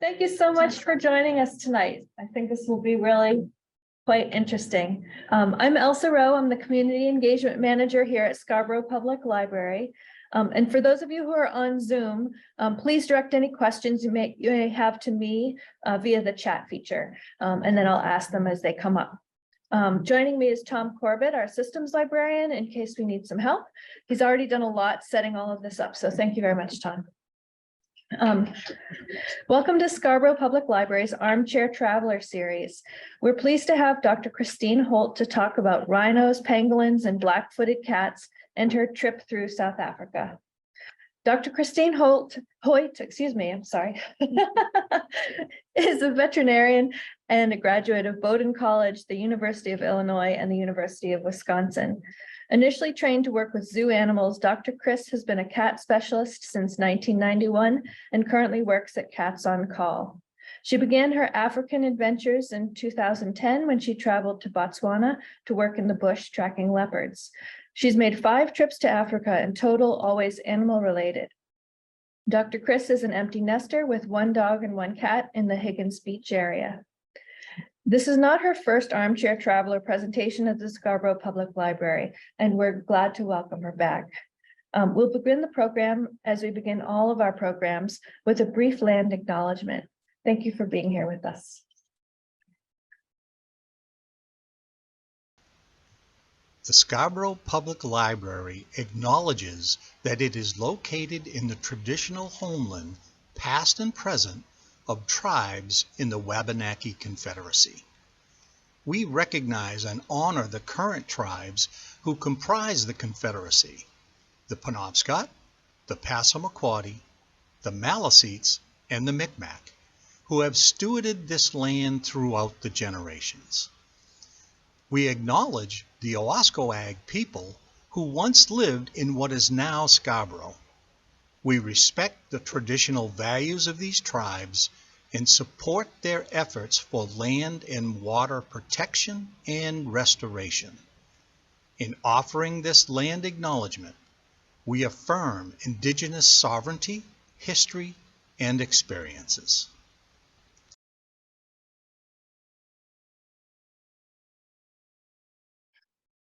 Thank you so much for joining us tonight. I think this will be really quite interesting. I'm Elsa Rowe. I'm the Community Engagement Manager here at Scarborough Public Library. And for those of you who are on Zoom, please direct any questions you may have to me via the chat feature, and then I'll ask them as they come up. Joining me is Tom Corbett, our systems librarian, in case we need some help. He's already done a lot setting all of this up, so thank you very much, Tom. Welcome to Scarborough Public Library's Armchair Traveler series. We're pleased to have Dr. Kris Hoyt to talk about rhinos, pangolins, and black-footed cats and her trip through South Africa. Dr. Kris Hoyt, excuse me, I'm sorry, is a veterinarian and a graduate of Bowdoin College, the University of Illinois, and the University of Wisconsin. Initially trained to work with zoo animals, Dr. Kris has been a cat specialist since 1991 and currently works at Cats on Call. She began her African adventures in 2010 when she traveled to Botswana to work in the bush tracking leopards. She's made 5 trips to Africa in total, always animal related. Dr. Kris is an empty nester with 1 dog and 1 cat in the Higgins Beach area. This is not her first Armchair Traveler presentation at the Scarborough Public Library, and we're glad to welcome her back. We'll begin the program, as we begin all of our programs, with a brief land acknowledgement. Thank you for being here with us. The Scarborough Public Library acknowledges that it is located in the traditional homeland, past and present, of tribes in the Wabanaki Confederacy. We recognize and honor the current tribes who comprise the Confederacy: the Penobscot, the Passamaquoddy, the Maliseets, and the Micmac, who have stewarded this land throughout the generations. We acknowledge the Owaskoag people who once lived in what is now Scarborough. We respect the traditional values of these tribes and support their efforts for land and water protection and restoration. In offering this land acknowledgement, we affirm Indigenous sovereignty, history, and experiences.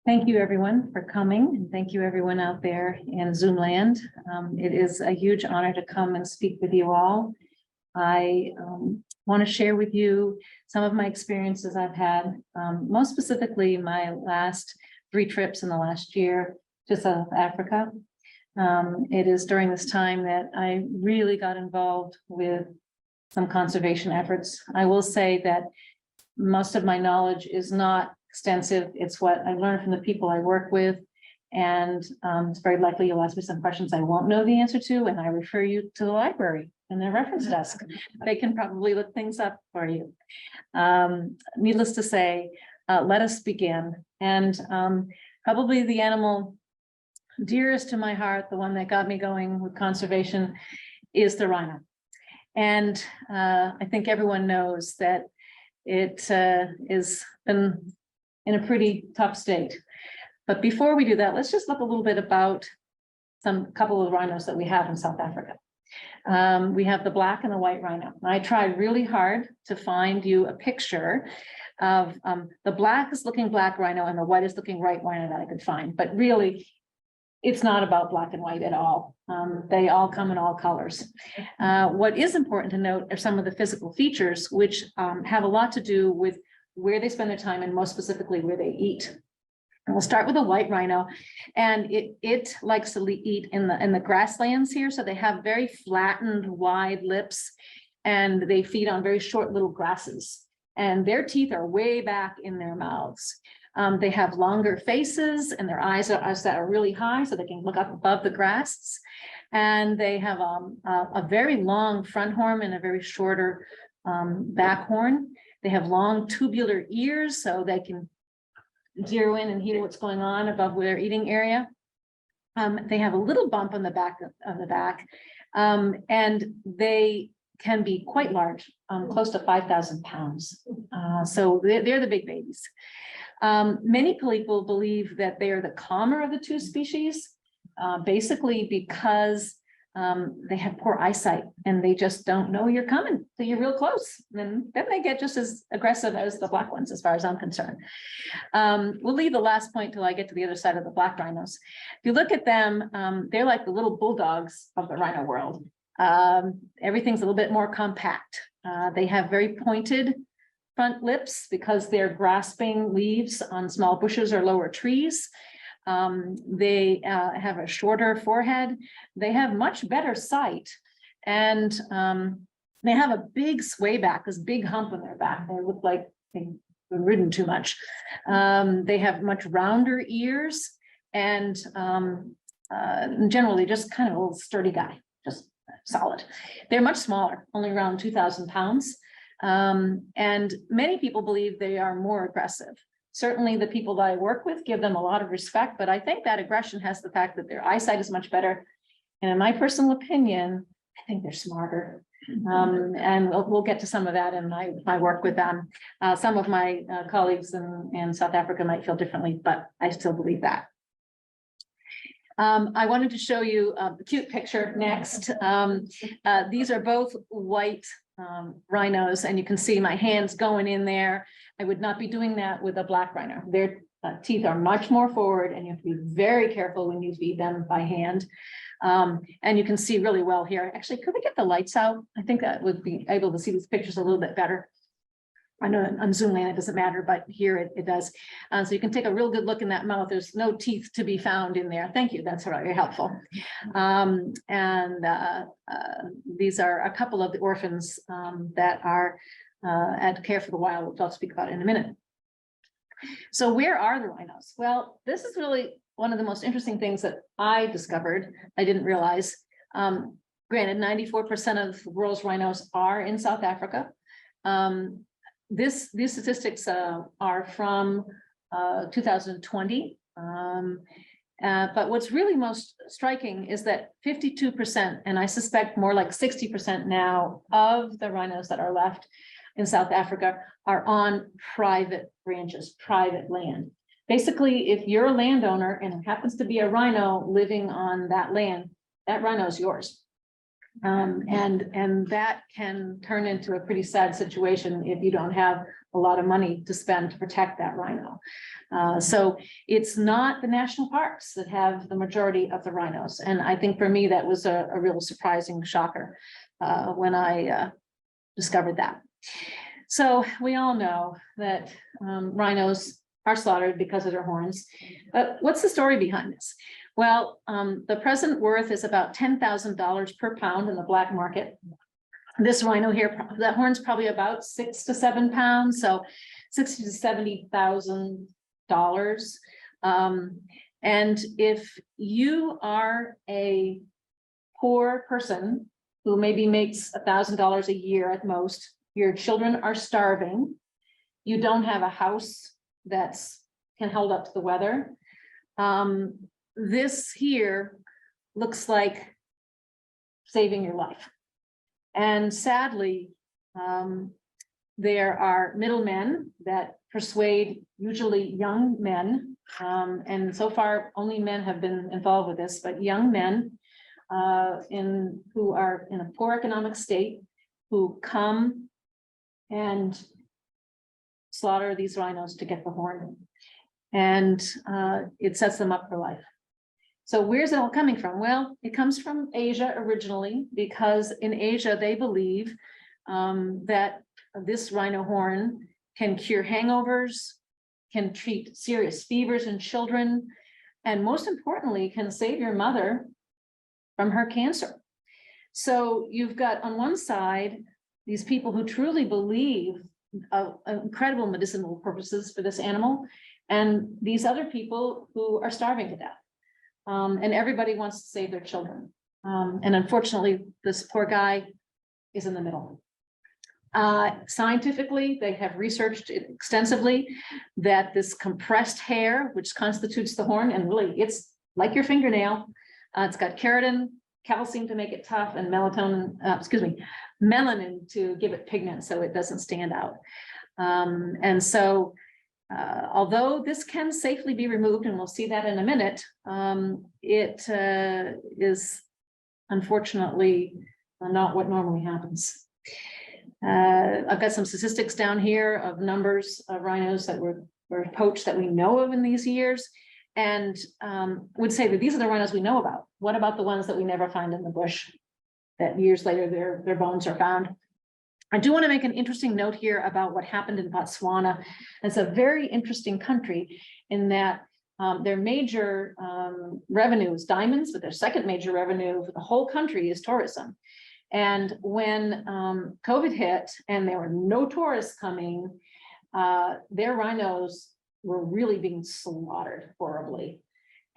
Thank you, everyone, for coming, and thank you, everyone out there in Zoom land. It is a huge honor to come and speak with you all. I want to share with you some of my experiences I've had, most specifically my last 3 trips in the last year to South Africa. It is during this time that I really got involved with some conservation efforts. I will say that most of my knowledge is not extensive. It's what I learned from the people I work with. And it's very likely you'll ask me some questions I won't know the answer to, and I refer you to the library and their reference desk. They can probably look things up for you. Needless to say, let us begin. And probably the animal dearest to my heart, the one that got me going with conservation, is the rhino. And I think everyone knows that it is been in a pretty tough state. But before we do that, let's just look a little bit about couple of rhinos that we have in South Africa. We have the black and the white rhino. I tried really hard to find you a picture of the blackest looking black rhino and the whitest looking white rhino that I could find. But really, it's not about black and white at all. They all come in all colors. What is important to note are some of the physical features, which have a lot to do with where they spend their time and most specifically where they eat. And we'll start with a white rhino, and it likes to eat in the grasslands here. So they have very flattened, wide lips, and they feed on very short little grasses. And their teeth are way back in their mouths. They have longer faces, and their eyes are really high, so they can look up above the grass. And they have a very long front horn and a very shorter back horn. They have long tubular ears, so they can zero in and hear what's going on above their eating area. They have a little bump on the back of the back, and they can be quite large, close to 5,000 pounds. So they're the big babies. Many people believe that they are the calmer of the 2 species, basically because they have poor eyesight and they just don't know you're coming. So you're real close. And then they get just as aggressive as the black ones, as far as I'm concerned. We'll leave the last point till I get to the other side of the black rhinos. If you look at them, they're like the little bulldogs of the rhino world. Everything's a little bit more compact. They have very pointed front lips because they're grasping leaves on small bushes or lower trees. They have a shorter forehead. They have much better sight, and they have a big sway back, this big hump on their back. They look like they've been ridden too much. They have much rounder ears, and generally just kind of a little sturdy guy, just solid. They're much smaller, only around 2,000 pounds. And many people believe they are more aggressive. Certainly the people that I work with give them a lot of respect, but I think that aggression has the fact that their eyesight is much better. And in my personal opinion, I think they're smarter. And we'll get to some of that in my work with them. Some of my colleagues in South Africa might feel differently, but I still believe that. I wanted to show you the cute picture next. These are both white rhinos, and you can see my hands going in there. I would not be doing that with a black rhino. Their teeth are much more forward, and you have to be very careful when you feed them by hand. And you can see really well here. Actually, could we get the lights out? I think that would be able to see these pictures a little bit better. I know on Zoom land it doesn't matter, but here it does. So you can take a real good look in that mouth. There's no teeth to be found in there. Thank you. That's very helpful. These are a couple of the orphans that are at Care for the Wild, which I'll speak about in a minute. So where are the rhinos? Well, this is really one of the most interesting things that I discovered. I didn't realize. Granted, 94% of the world's rhinos are in South Africa. These statistics are from 2020. But what's really most striking is that 52%, and I suspect more like 60% now, of the rhinos that are left in South Africa are on private ranches, private land. Basically, if you're a landowner and it happens to be a rhino living on that land, that rhino is yours. And that can turn into a pretty sad situation if you don't have a lot of money to spend to protect that rhino. So it's not the national parks that have the majority of the rhinos. And I think for me, that was a real surprising shocker when I discovered that. So we all know that rhinos are slaughtered because of their horns. But what's the story behind this? Well, the present worth is about $10,000 per pound in the black market. This rhino here, that horn's probably about 6 to 7 pounds, so $60,000 to $70,000. And if you are a poor person who maybe makes $1,000 a year at most, your children are starving, you don't have a house that's can hold up to the weather. This here looks like saving your life. And sadly, there are middlemen that persuade usually young men. And so far, only men have been involved with this, but young men who are in a poor economic state, who come and slaughter these rhinos to get the horn. And it sets them up for life. So where's it all coming from? Well, it comes from Asia originally, because in Asia, they believe that this rhino horn can cure hangovers, can treat serious fevers in children, and most importantly, can save your mother from her cancer. So you've got on one side, these people who truly believe of incredible medicinal purposes for this animal, and these other people who are starving to death. And everybody wants to save their children. And unfortunately, this poor guy is in the middle. Scientifically, they have researched extensively that this compressed hair, which constitutes the horn, and really it's like your fingernail, it's got keratin, calcium to make it tough, and melanin to give it pigment so it doesn't stand out. And so although this can safely be removed, and we'll see that in a minute, it is unfortunately not what normally happens. I've got some statistics down here of numbers of rhinos that were poached that we know of in these years, and would say that these are the rhinos we know about. What about the ones that we never find in the bush, that years later their bones are found? I do want to make an interesting note here about what happened in Botswana. It's a very interesting country in that their major revenue is diamonds, but their second major revenue for the whole country is tourism. And when COVID hit and there were no tourists coming, their rhinos were really being slaughtered horribly.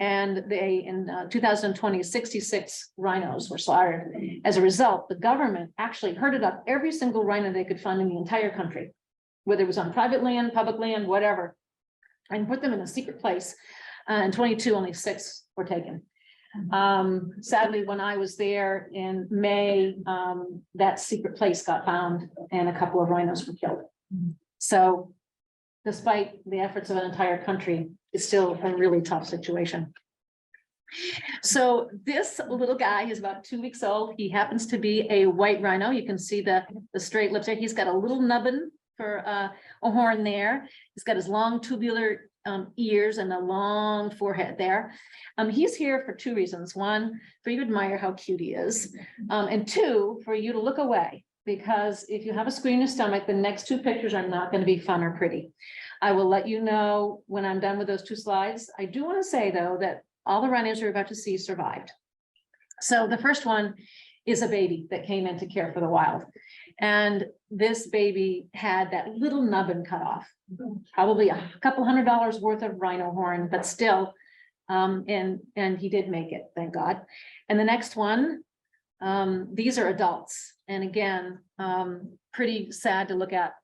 And they, in 2020, 66 rhinos were slaughtered. As a result, the government actually herded up every single rhino they could find in the entire country, whether it was on private land, public land, whatever, and put them in a secret place. In 22, only 6 were taken. Sadly, when I was there in May, that secret place got found and a couple of rhinos were killed. So despite the efforts of an entire country, it's still a really tough situation. So this little guy is about 2 weeks old. He happens to be a white rhino. You can see the straight lips there. He's got a little nubbin for a horn there. He's got his long tubular ears and a long forehead there. He's here for 2 reasons. 1, for you to admire how cute he is. And 2, for you to look away, because if you have a squeamish stomach, the next 2 pictures are not going to be fun or pretty. I will let you know when I'm done with those 2 slides. I do want to say, though, that all the rhinos you're about to see survived. So the first one is a baby that came in to Care for the Wild. And this baby had that little nubbin cut off, probably a couple $100 worth of rhino horn, but still, and he did make it, thank God. And the next one, these are adults. And again, pretty sad to look at.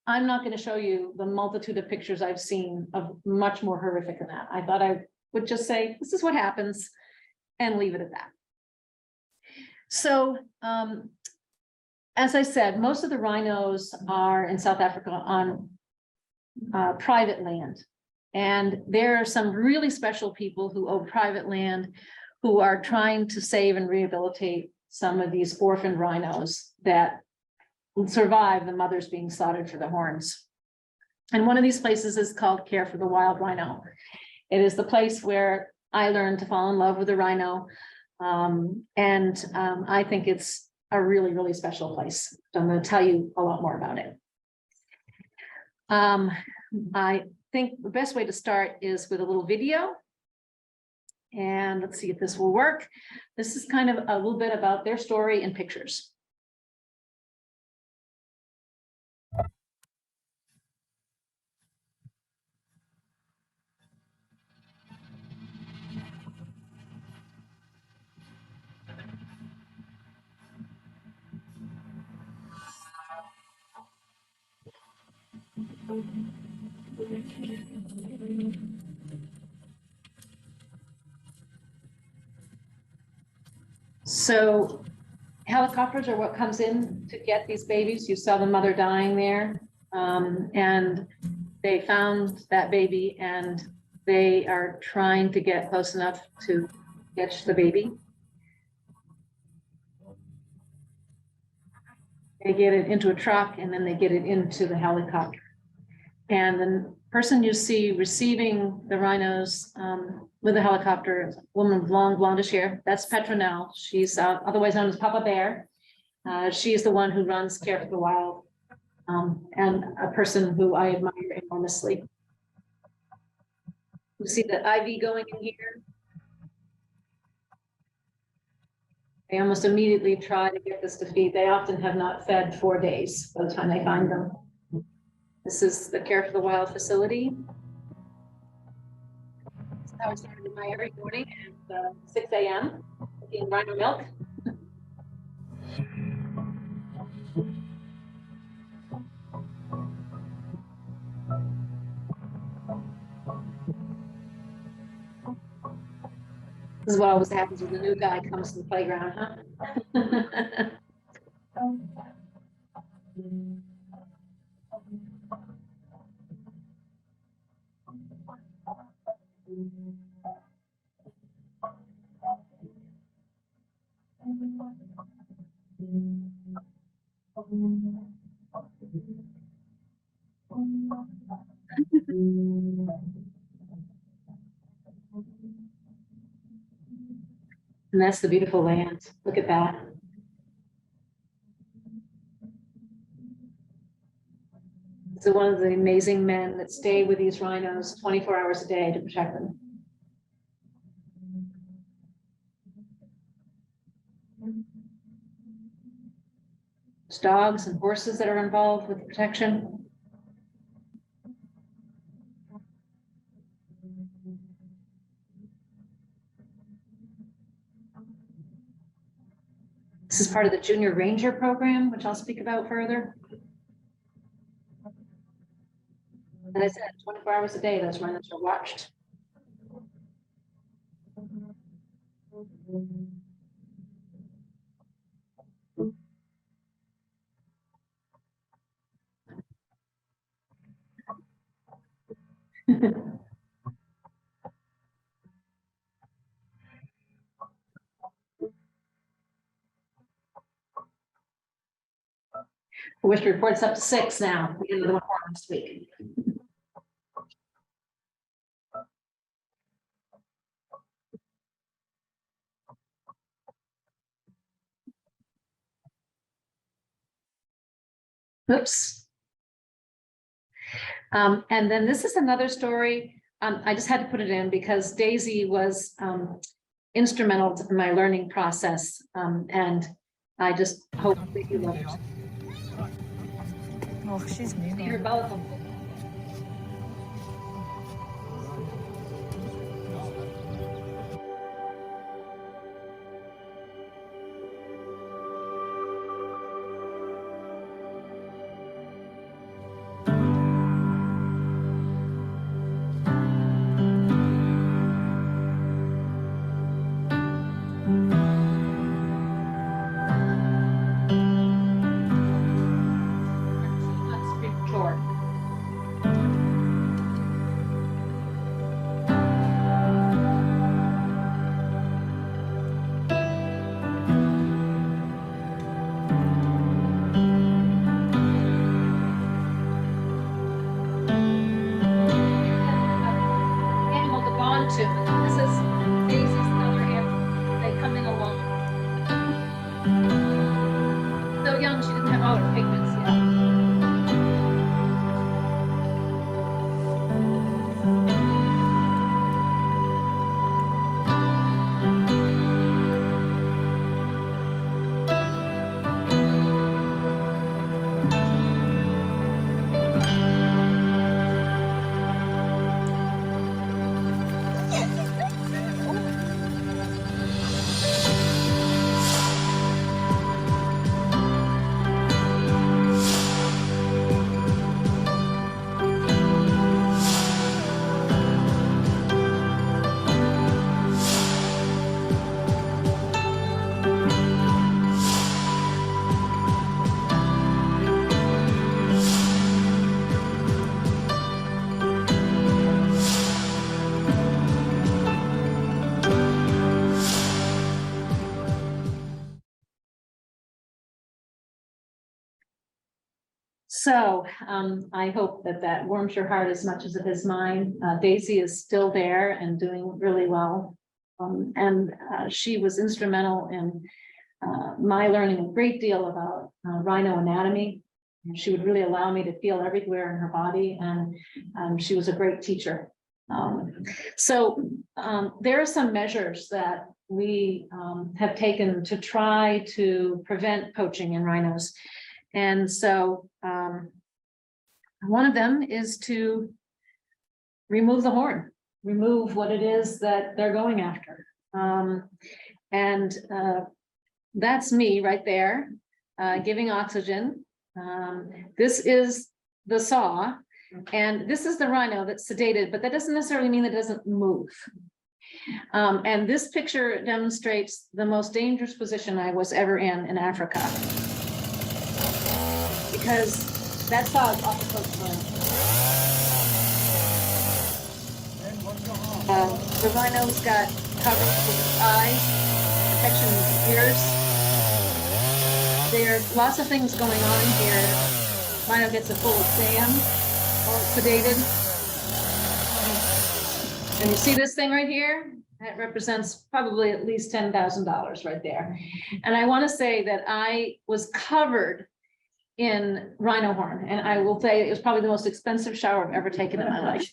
I'm not going to show you the multitude of pictures I've seen of much more horrific than that. I thought I would just say, this is what happens, and leave it at that. So, as I said, most of the rhinos are in South Africa on private land. And there are some really special people who own private land who are trying to save and rehabilitate some of these orphaned rhinos that survive the mothers being slaughtered for the horns. And one of these places is called Care for the Wild Rhino. It is the place where I learned to fall in love with the rhino. I think it's a really, really special place. So I'm going to tell you a lot more about it. I think the best way to start is with a little video. And let's see if this will work. This is kind of a little bit about their story in pictures. So helicopters are what comes in to get these babies. You saw the mother dying there, and they found that baby, and they are trying to get close enough to catch the baby. They get it into a truck, and then they get it into the helicopter. And the person you see receiving the rhinos with the helicopter is a woman with long blondish hair. That's Petronelle. She's otherwise known as Papa Bear. She's the one who runs Care for the Wild, and a person who I admire enormously. You see the IV going in here. They almost immediately try to get this to feed. They often have not fed 4 days by the time they find them. This is the Care for the Wild facility. This is how I started my every morning at 6 a.m. Taking rhino milk. This is what always happens when the new guy comes to the playground, huh? And that's the beautiful land. Look at that. So one of the amazing men that stay with these rhinos 24 hours a day to protect them. There's dogs and horses that are involved with protection. This is part of the Junior Ranger program, which I'll speak about further. And I said 24 hours a day, those rhinos are watched. I wish the report's up to 6 now. We get another report next week. Oops. And then this is another story. I just had to put it in because Daisy was instrumental in my learning process. And I just hope that you love it. Oh, she's moving. You're welcome. Short. Animal to bond to. This is Daisy's another animal. They come in alone. So young, she didn't have all her pigments yet. So I hope that that warms your heart as much as it is mine. Daisy is still there and doing really well. She was instrumental in my learning a great deal about rhino anatomy. And she would really allow me to feel everywhere in her body, and she was a great teacher. There are some measures that we have taken to try to prevent poaching in rhinos. And so one of them is to remove the horn, remove what it is that they're going after. That's me right there, giving oxygen. This is the saw, and this is the rhino that's sedated, but that doesn't necessarily mean that it doesn't move. And this picture demonstrates the most dangerous position I was ever in Africa. Because that saw is off the coastline. The rhino's got cover for his eyes, protection in his ears. there are lots of things going on here. Rhino gets a full exam, all sedated. And you see this thing right here? That represents probably at least $10,000 right there. And I want to say that I was covered in rhino horn, and I will say it was probably the most expensive shower I've ever taken in my life.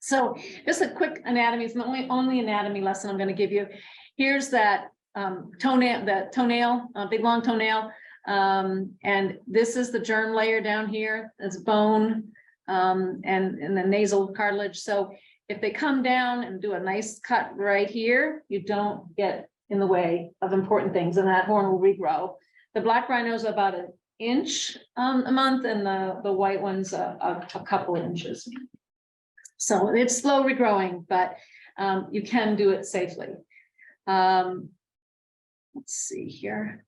So just a quick anatomy. It's the only anatomy lesson I'm going to give you. Here's that toenail, big long toenail. And this is the germ layer down here. It's bone and the nasal cartilage. So if they come down and do a nice cut right here, you don't get in the way of important things, and that horn will regrow. The black rhinos are about an inch a month, and the white ones a couple of inches. So it's slow regrowing, but you can do it safely. Let's see here.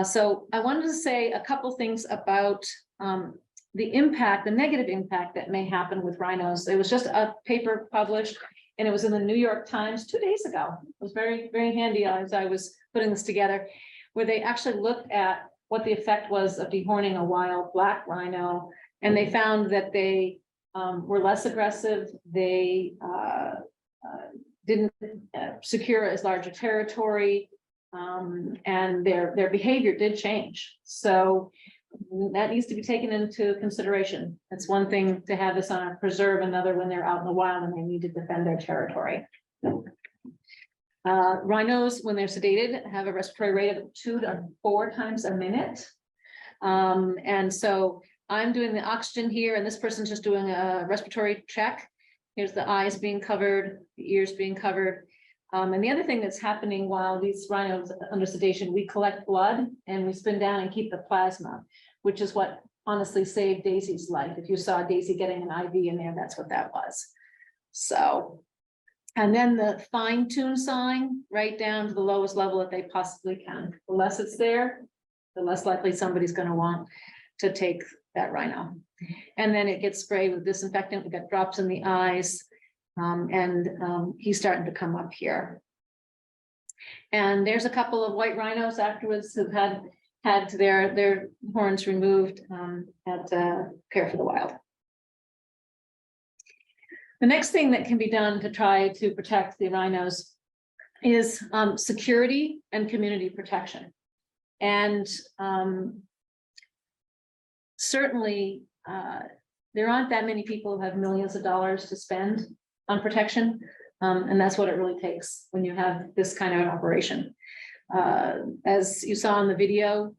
So I wanted to say a couple things about the impact, the negative impact that may happen with rhinos. There was just a paper published, and it was in the New York Times 2 days ago. It was very, very handy as I was putting this together, where they actually looked at what the effect was of dehorning a wild black rhino, and they found that they were less aggressive. They didn't secure as large a territory, and their behavior did change. So that needs to be taken into consideration. It's one thing to have this on a preserve, another when they're out in the wild and they need to defend their territory. Rhinos, when they're sedated, have a respiratory rate of 2 to 4 times a minute. And so I'm doing the oxygen here, and this person's just doing a respiratory check. Here's the eyes being covered, the ears being covered. And the other thing that's happening while these rhinos are under sedation, we collect blood and we spin down and keep the plasma, which is what honestly saved Daisy's life. If you saw Daisy getting an IV in there, that's what that was. So, and then the fine tune sawing right down to the lowest level that they possibly can. The less it's there, the less likely somebody's going to want to take that rhino. And then it gets sprayed with disinfectant. We got drops in the eyes. He's starting to come up here. And there's a couple of white rhinos afterwards who've had their horns removed at Care for the Wild. The next thing that can be done to try to protect the rhinos is security and community protection. And certainly there aren't that many people who have millions of dollars to spend on protection. And that's what it really takes when you have this kind of operation. As you saw in the video,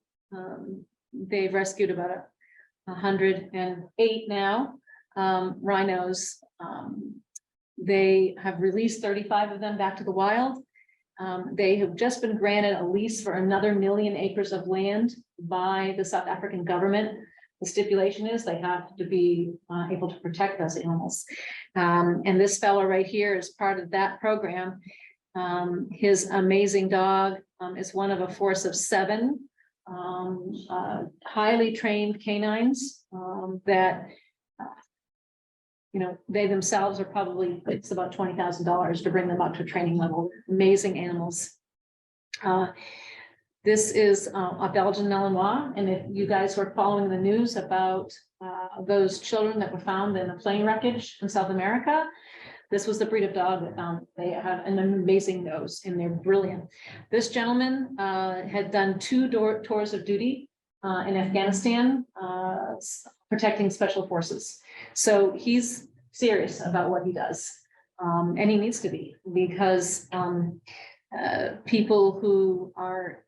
they've rescued about 108 now rhinos. They have released 35 of them back to the wild. They have just been granted a lease for another 1 million acres of land by the South African government. The stipulation is they have to be able to protect those animals. And this fellow right here is part of that program. His amazing dog is one of a force of 7 highly trained canines that, they themselves are probably, it's about $20,000 to bring them up to training level. Amazing animals. This is a Belgian Malinois, and if you guys were following the news about those children that were found in the plane wreckage in South America, this was the breed of dog that found. They have an amazing nose, and they're brilliant. This gentleman had done 2 tours of duty in Afghanistan, protecting special forces. So he's serious about what he does, and he needs to be, because people who are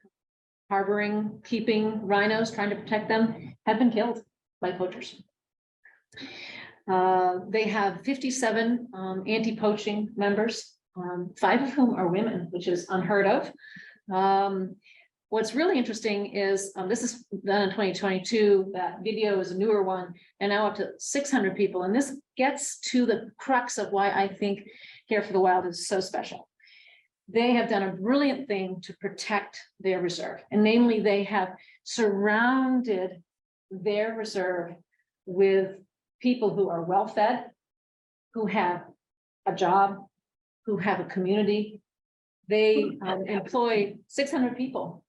harboring, keeping rhinos, trying to protect them, have been killed by poachers. They have 57 anti-poaching members, 5 of whom are women, which is unheard of. What's really interesting is this is done in 2022. That video is a newer one, and now up to 600 people. And this gets to the crux of why I think Care for the Wild is so special. They have done a brilliant thing to protect their reserve, and namely they have surrounded their reserve with people who are well-fed, who have a job, who have a community, They employ 600 people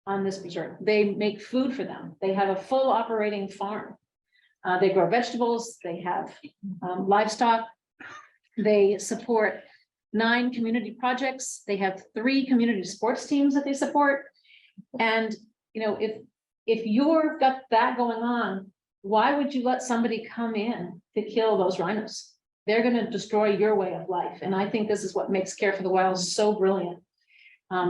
on this reserve. They make food for them. They have a full operating farm. They grow vegetables. They have livestock. They support 9 community projects. They have 3 community sports teams that they support. And, you know, if you've got that going on, why would you let somebody come in to kill those rhinos? They're going to destroy your way of life. And I think this is what makes Care for the Wild so brilliant.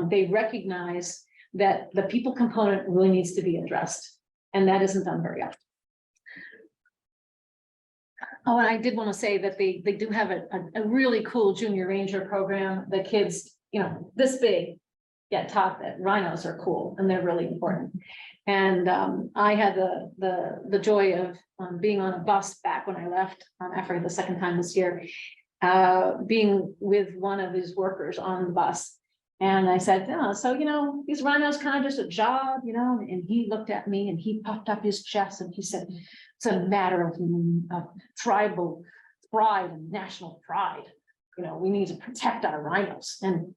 They recognize that the people component really needs to be addressed, and that isn't done very often. Oh, and I did want to say that they do have a really cool junior ranger program. The kids, you know, this big, get taught that rhinos are cool and they're really important. And I had the joy of being on a bus back when I left after the second time this year, being with one of his workers on the bus. And I said, oh, so, you know, these rhinos kind of just a job, you know, and he looked at me and he puffed up his chest and he said, it's a matter of tribal pride and national pride. You know, we need to protect our rhinos. And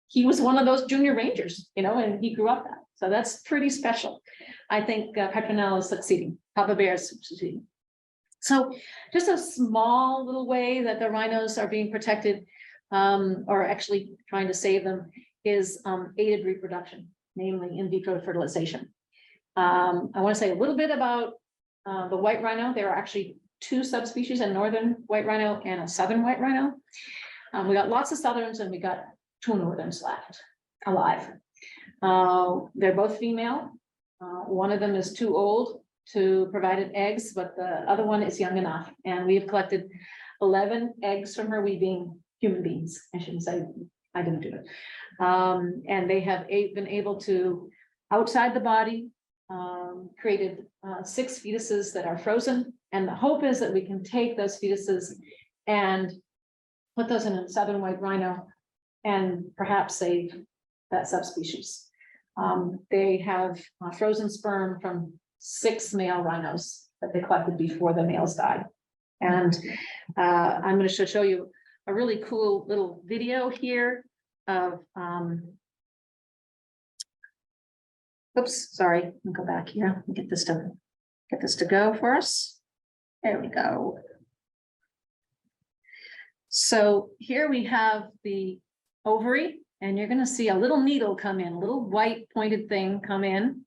he was one of those junior rangers, you know, and he grew up that. So that's pretty special. I think Petronell is succeeding. Papa Bear is succeeding. So just a small little way that the rhinos are being protected, or actually trying to save them, is aided reproduction, namely in vitro fertilization. I want to say a little bit about the white rhino. There are actually 2 subspecies, a northern white rhino and a southern white rhino. We got lots of southerns and we got 2 northerns left alive. They're both female. One of them is too old to provide eggs, but the other one is young enough. And we have collected 11 eggs from her, we being human beings. I shouldn't say I didn't do it. And they have been able to, outside the body, created 6 fetuses that are frozen. And the hope is that we can take those fetuses and put those in a southern white rhino and perhaps save that subspecies. They have frozen sperm from 6 male rhinos that they collected before the males died. And I'm going to show you a really cool little video here of, oops, sorry, let me go back here and get this to go for us. There we go. So here we have the ovary, and you're going to see a little needle come in, a little white pointed thing come in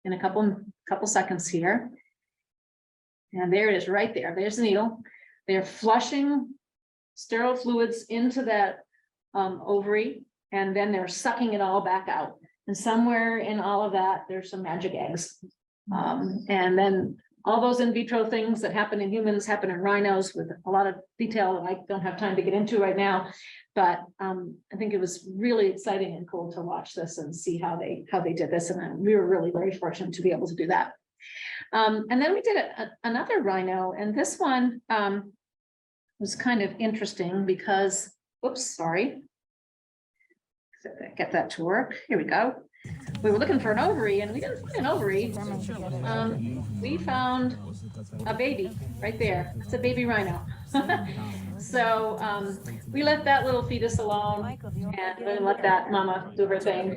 a couple seconds here. And there it is right there. There's the needle. They're flushing sterile fluids into that ovary, and then they're sucking it all back out. And somewhere in all of that, there's some magic eggs. And then all those in vitro things that happen in humans happen in rhinos with a lot of detail that I don't have time to get into right now. But I think it was really exciting and cool to watch this and see how they did this. And we were really very fortunate to be able to do that. And then we did another rhino, and this one was kind of interesting because, whoops, sorry. Get that to work. Here we go. We were looking for an ovary and we didn't find an ovary. We found a baby right there. It's a baby rhino. So we let that little fetus alone and we let that mama do her thing.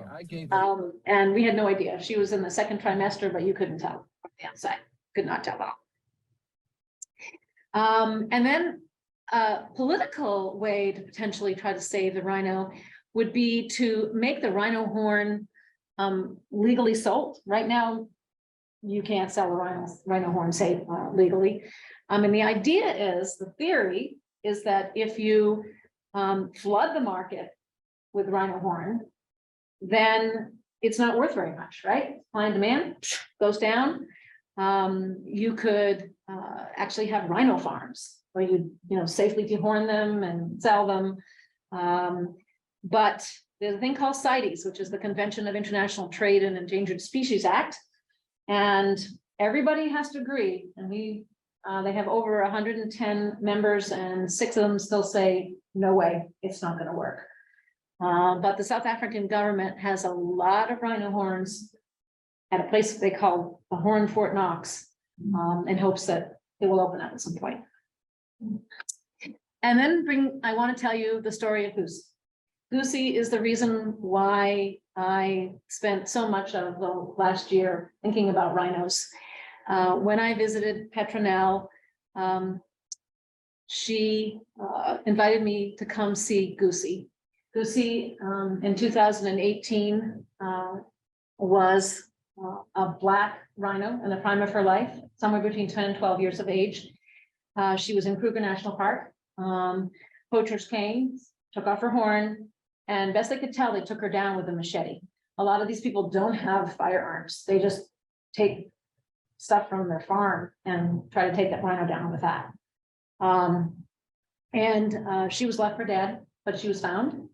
And we had no idea. She was in the 2nd trimester, but you couldn't tell from the outside. Could not tell at all. And then a political way to potentially try to save the rhino would be to make the rhino horn legally sold. Right now, you can't sell a rhino horn, say, legally. And the idea is, the theory is that if you flood the market with rhino horn, then it's not worth very much, right? Supply and demand goes down. You could actually have rhino farms where you safely dehorn them and sell them. But there's a thing called CITES, which is the Convention of International Trade in Endangered Species Act. And everybody has to agree. And they have over 110 members, and 6 of them still say, no way, it's not going to work. But the South African government has a lot of rhino horns at a place they call the Horn Fort Knox, in hopes that it will open up at some point. And then I want to tell you the story of Goose. Goosey is the reason why I spent so much of the last year thinking about rhinos. When I visited Petronelle, she invited me to come see Goosey. Goosey in 2018 was a black rhino in the prime of her life, somewhere between 10 and 12 years of age. She was in Kruger National Park. Poachers came, took off her horn, and best they could tell, they took her down with a machete. A lot of these people don't have firearms. They just take stuff from their farm and try to take that rhino down with that. She was left for dead, but she was found.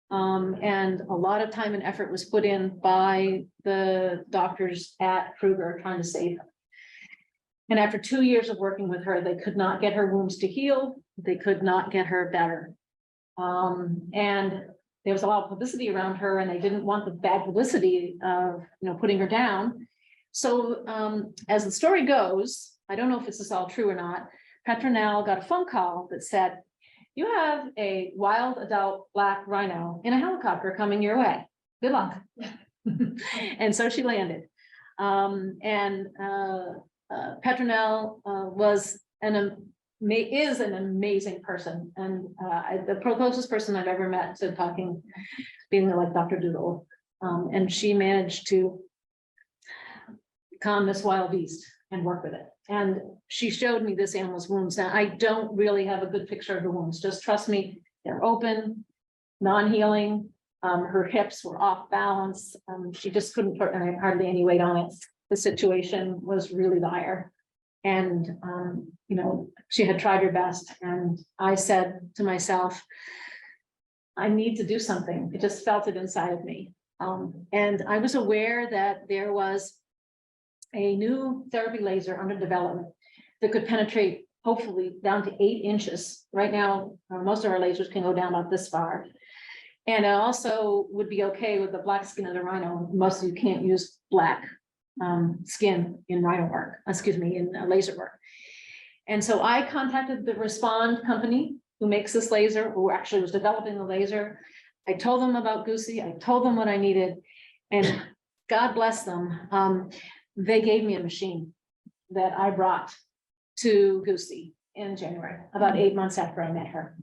And a lot of time and effort was put in by the doctors at Kruger trying to save her. And after 2 years of working with her, they could not get her wounds to heal. They could not get her better. And there was a lot of publicity around her, and they didn't want the bad publicity of, putting her down. So as the story goes, I don't know if this is all true or not, Petronelle got a phone call that said, "You have a wild adult black rhino in a helicopter coming your way. Good luck." And so she landed. Petronelle is an amazing person, and the closest person I've ever met to talking, being like Dr. Doodle. And she managed to calm this wild beast and work with it. And she showed me this animal's wounds. Now, I don't really have a good picture of the wounds. Just trust me, they're open, non-healing. Her hips were off balance. She just couldn't put hardly any weight on it. The situation was really dire. And, she had tried her best. And I said to myself, I need to do something. I just felt it inside of me. And I was aware that there was a new therapy laser under development that could penetrate hopefully down to 8 inches. Right now, most of our lasers can go down about this far. And I also would be okay with the black skin of the rhino. Most of you can't use black skin in rhino work, in laser work. And so I contacted the Respond company who makes this laser, who actually was developing the laser. I told them about Goosey. I told them what I needed, and God bless them. They gave me a machine that I brought to Goosey in January, about 8 months after I met her.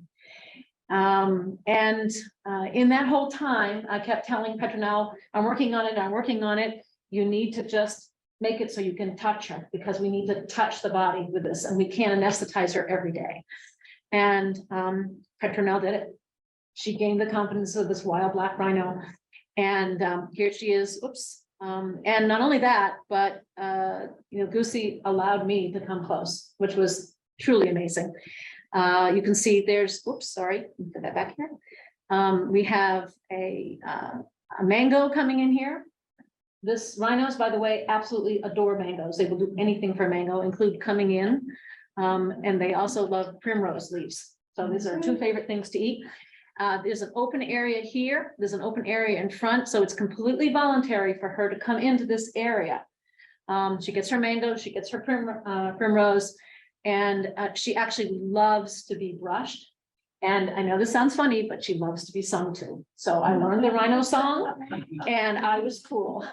In that whole time, I kept telling Petronelle, I'm working on it. You need to just make it so you can touch her, because we need to touch the body with this, and we can't anesthetize her every day. And Petronelle did it. She gained the confidence of this wild black rhino. And here she is. Oops. And not only that, but Goosey allowed me to come close, which was truly amazing. You can see there's, oops, sorry, put that back here. We have a mango coming in here. This rhinos, by the way, absolutely adore mangoes. They will do anything for mango, include coming in. And they also love primrose leaves. So these are 2 favorite things to eat. There's an open area here. There's an open area in front. So it's completely voluntary for her to come into this area. She gets her mango, she gets her primrose, and she actually loves to be brushed. And I know this sounds funny, but she loves to be sung to. So I learned the rhino song, and I was cool.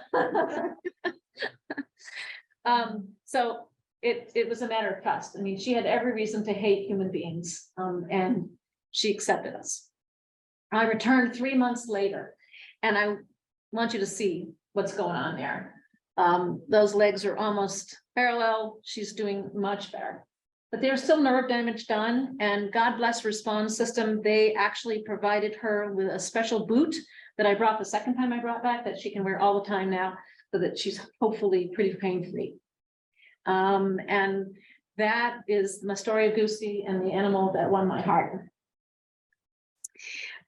So it was a matter of trust. I mean, she had every reason to hate human beings, and she accepted us. I returned 3 months later, and I want you to see what's going on there. Those legs are almost parallel. She's doing much better. But there's still nerve damage done, and God bless Respond system. They actually provided her with a special boot that I brought the second time I brought back, that she can wear all the time now, so that she's hopefully pretty pain-free. And that is my story of Goosey and the animal that won my heart.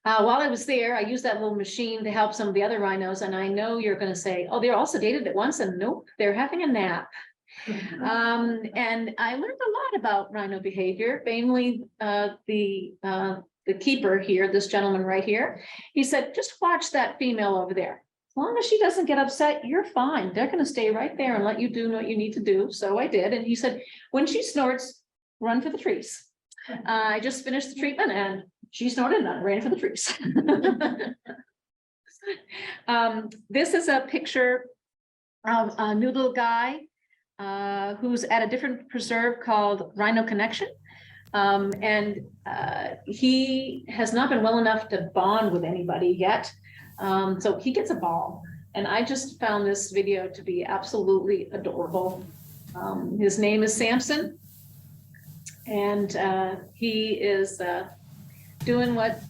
While I was there, I used that little machine to help some of the other rhinos. And I know you're going to say, oh, they're all sedated at once. And nope, they're having a nap. And I learned a lot about rhino behavior, mainly the keeper here, this gentleman right here. He said, just watch that female over there. As long as she doesn't get upset, you're fine. They're going to stay right there and let you do what you need to do. So I did. And he said, when she snorts, run for the trees. I just finished the treatment and she snorted and I ran for the trees. This is a picture of a new little guy who's at a different preserve called Rhino Connection. He has not been well enough to bond with anybody yet. So he gets a ball. And I just found this video to be absolutely adorable. His name is Samson. And he is doing what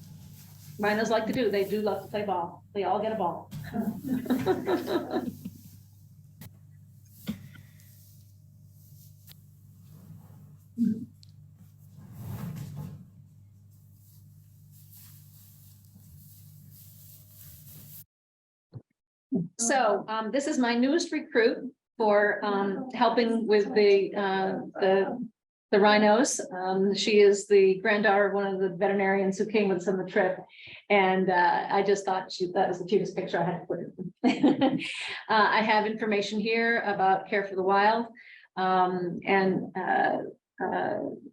rhinos like to do. They do love to play ball. They all get a ball. So this is my newest recruit for helping with the rhinos. She is the granddaughter of one of the veterinarians who came with us on the trip. And I just thought that was the cutest picture I had to put in. I have information here about Care for the Wild.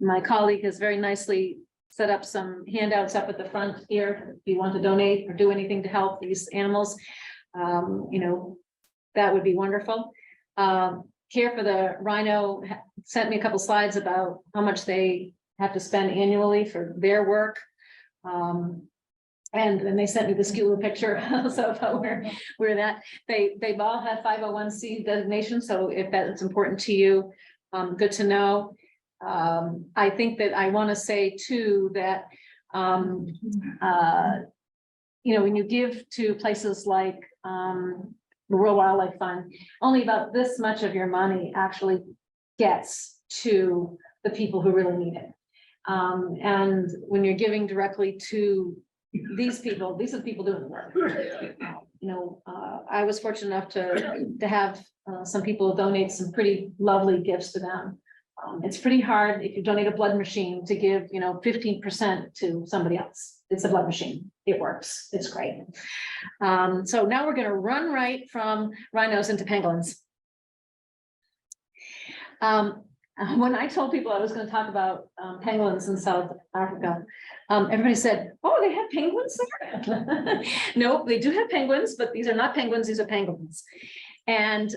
My colleague has very nicely set up some handouts up at the front here. If you want to donate or do anything to help these animals, you know, that would be wonderful. Care for the Rhino sent me a couple slides about how much they have to spend annually for their work. And then they sent me this cute little picture also about where that they've all had 501c designation. So if that's important to you, good to know. I think that I want to say too that you know, when you give to places like the World Wildlife Fund, only about this much of your money actually gets to the people who really need it. And when you're giving directly to these people, these are the people doing the work. You know, I was fortunate enough to have some people donate some pretty lovely gifts to them. It's pretty hard if you donate a blood machine to give, you know, 15% to somebody else. It's a blood machine. It works. It's great. So now we're going to run right from rhinos into pangolins. When I told people I was going to talk about pangolins in South Africa, everybody said, "Oh, they have penguins there?" No, they do have penguins, but these are not penguins. These are pangolins. And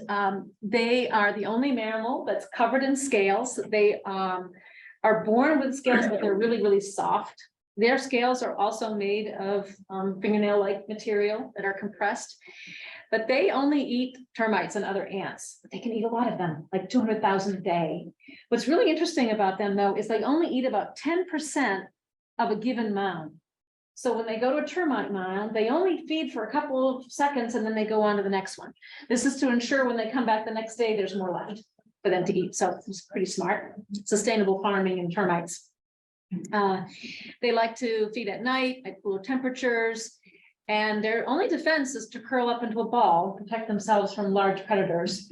they are the only mammal that's covered in scales. They are born with scales, but they're really, really soft. Their scales are also made of fingernail-like material that are compressed, but they only eat termites and other ants. They can eat a lot of them, like 200,000 a day. What's really interesting about them, though, is they only eat about 10% of a given mound. So when they go to a termite mound, they only feed for a couple of seconds and then they go on to the next one. This is to ensure when they come back the next day, there's more left for them to eat. So it's pretty smart, sustainable farming and termites. They like to feed at night at cooler temperatures, and their only defense is to curl up into a ball, protect themselves from large predators.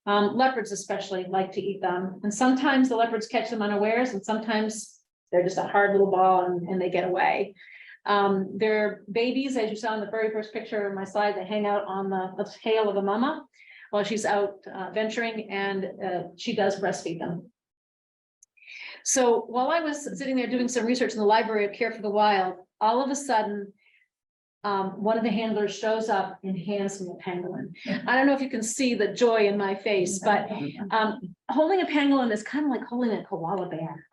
Leopards especially like to eat them, and sometimes the leopards catch them unawares, and sometimes they're just a hard little ball and they get away. Their babies, as you saw in the very first picture of my slide, they hang out on the tail of a mama while she's out venturing, and she does breastfeed them. So while I was sitting there doing some research in the Library of Care for the Wild, all of a sudden, one of the handlers shows up and hands me a pangolin. I don't know if you can see the joy in my face, but holding a pangolin is kind of like holding a koala bear.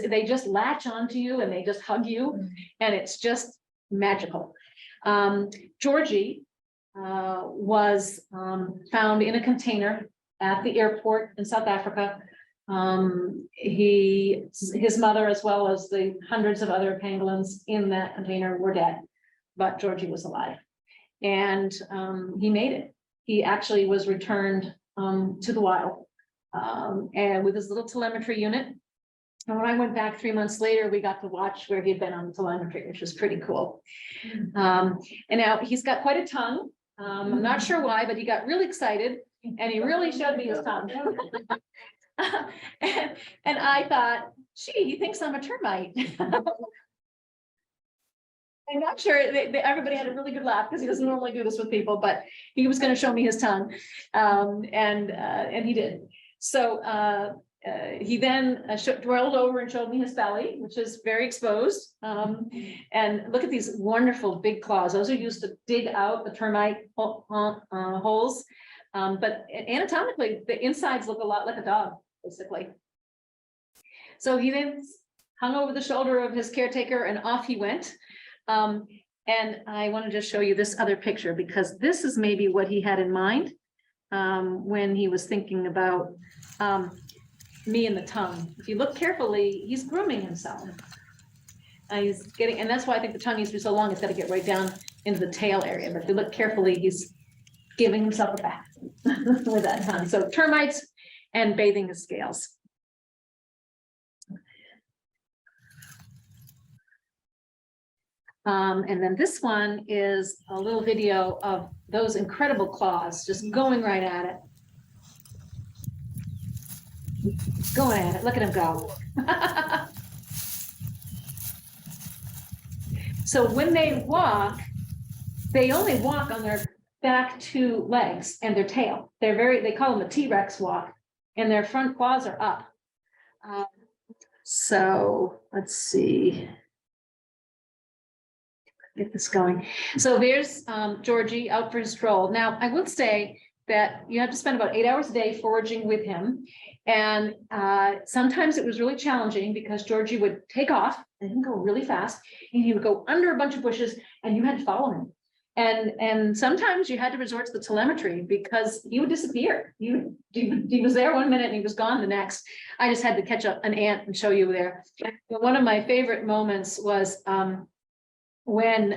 They just latch onto you and they just hug you, and it's just magical. Georgie was found in a container at the airport in South Africa. His mother, as well as the hundreds of other pangolins in that container, were dead, but Georgie was alive, and he made it. He actually was returned to the wild, and with his little telemetry unit. And when I went back 3 months later, we got to watch where he'd been on the telemetry, which was pretty cool. And now he's got quite a tongue. I'm not sure why, but he got really excited and he really showed me his tongue. And I thought, gee, he thinks I'm a termite. I'm not sure. Everybody had a really good laugh because he doesn't normally do this with people, but he was going to show me his tongue, and he did. So He then rolled over and showed me his belly, which is very exposed. And look at these wonderful big claws. Those are used to dig out the termite holes. But anatomically, the insides look a lot like a dog, basically. So he then hung over the shoulder of his caretaker and off he went. And I want to just show you this other picture because this is maybe what he had in mind when he was thinking about me and the tongue. If you look carefully, he's grooming himself. He's getting, and that's why I think the tongue needs to be so long. It's got to get right down into the tail area. But if you look carefully, he's giving himself a bath with that tongue. So termites and bathing his scales. And then this one is a little video of those incredible claws just going right at it. Going at it. Look at him go. So when they walk, they only walk on their back two legs and their tail. They call them a T-Rex walk, and their front claws are up. So let's see. Get this going. So there's Georgie out for his stroll. Now, I would say that you have to spend about 8 hours a day foraging with him. And sometimes it was really challenging because Georgie would take off and he'd go really fast and he would go under a bunch of bushes and you had to follow him. And sometimes you had to resort to the telemetry because he would disappear. He was there 1 minute and he was gone the next. I just had to catch up an ant and show you there. But one of my favorite moments was when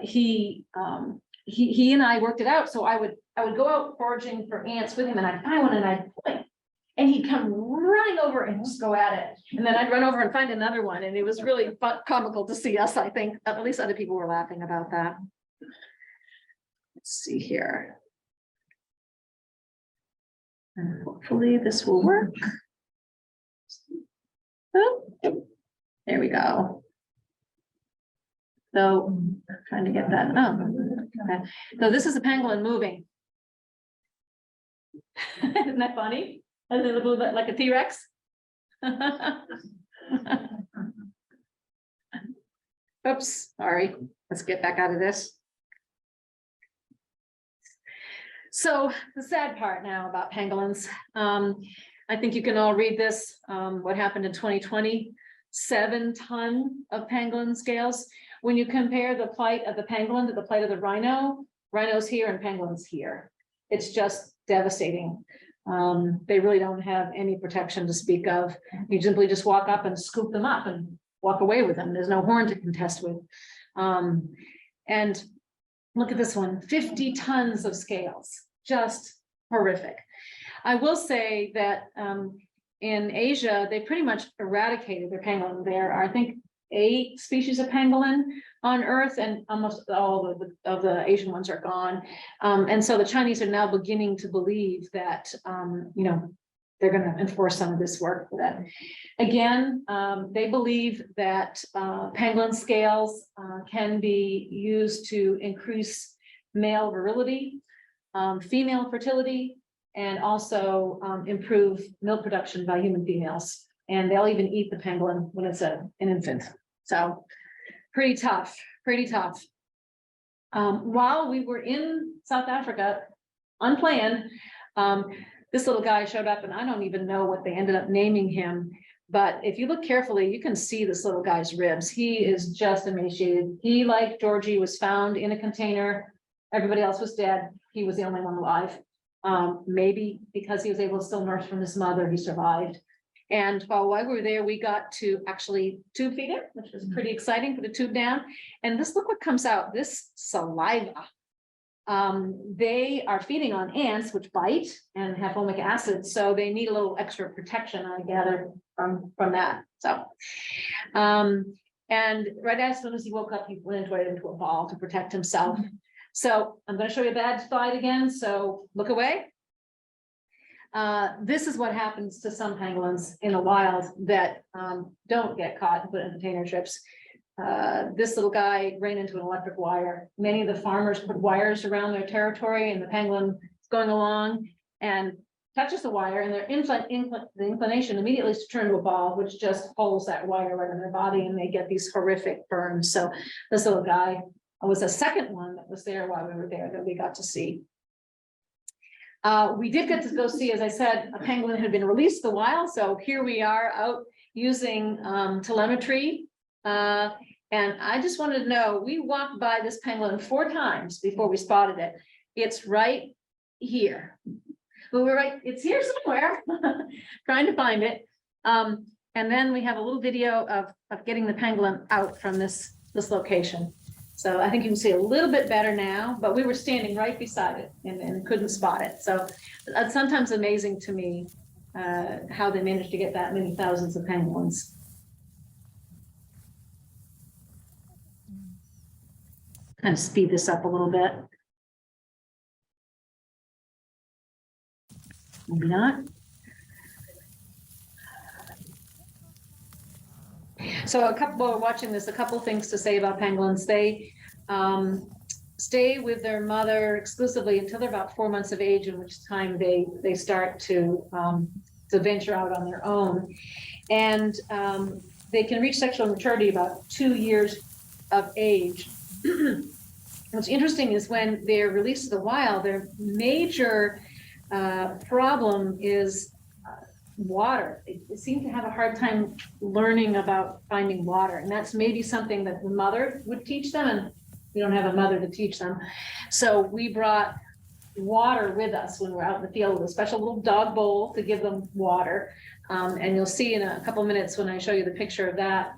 he and I worked it out. So I would go out foraging for ants with him and I'd find one and I'd point and he'd come running over and just go at it. And then I'd run over and find another one. And it was really fun, comical to see us, I think. At least other people were laughing about that. Let's see here. And hopefully this will work. Oh, there we go. So I'm trying to get that. Oh, okay. So this is a pangolin moving. Isn't that funny? A little bit like a T-Rex. Oops, sorry. Let's get back out of this. So the sad part now about pangolins. I think you can all read this. What happened in 2020? 7 tons of pangolin scales. When you compare the plight of the pangolin to the plight of the rhino, rhinos here and pangolins here, it's just devastating. They really don't have any protection to speak of. You simply just walk up and scoop them up and walk away with them. There's no horn to contest with. And look at this one, 50 tons of scales, just horrific. I will say that in Asia, they pretty much eradicated their pangolin. There are, I think, 8 species of pangolin on Earth, and almost all of the Asian ones are gone. And so the Chinese are now beginning to believe that, you know, they're going to enforce some of this work for that. Again, they believe that pangolin scales can be used to increase male virility, female fertility, and also improve milk production by human females. And they'll even eat the pangolin when it's an infant. So pretty tough, pretty tough. While we were in South Africa, unplanned, this little guy showed up and I don't even know what they ended up naming him. But if you look carefully, you can see this little guy's ribs. He is just emaciated. He, like Georgie, was found in a container. Everybody else was dead. He was the only one alive. Maybe because he was able to still nurse from his mother, he survived. And while we were there, we got to actually tube feed him, which was pretty exciting, put the tube down. And this, look what comes out, this saliva. They are feeding on ants, which bite and have folic acid. So they need a little extra protection, I gather, from that. So, and right as soon as he woke up, he went into a ball to protect himself. So I'm going to show you a bad slide again. So look away. This is what happens to some pangolins in the wild that don't get caught and put in container ships. This little guy ran into an electric wire. Many of the farmers put wires around their territory and the pangolin is going along and touches the wire, and their the inclination immediately is to turn to a ball, which just pulls that wire right in their body, and they get these horrific burns. So this little guy was the second one that was there while we were there that we got to see. We did get to go see, as I said, a pangolin had been released a while. So here we are out using telemetry. And I just wanted to know, we walked by this pangolin 4 times before we spotted it. It's right here. But we're right, it's here somewhere, trying to find it. And then we have a little video of getting the pangolin out from this location. So I think you can see a little bit better now, but we were standing right beside it and couldn't spot it. So it's sometimes amazing to me how they managed to get that many thousands of pangolins. Kind of speed this up a little bit. Maybe not. So while we're watching this, a couple things to say about pangolins. They stay with their mother exclusively until they're about 4 months of age, in which time they start to venture out on their own. And they can reach sexual maturity about 2 years of age. What's interesting is when they're released to the wild, their major problem is water. They seem to have a hard time learning about finding water, and that's maybe something that the mother would teach them, and we don't have a mother to teach them. So we brought water with us when we're out in the field with a special little dog bowl to give them water. And you'll see in a couple of minutes when I show you the picture of that.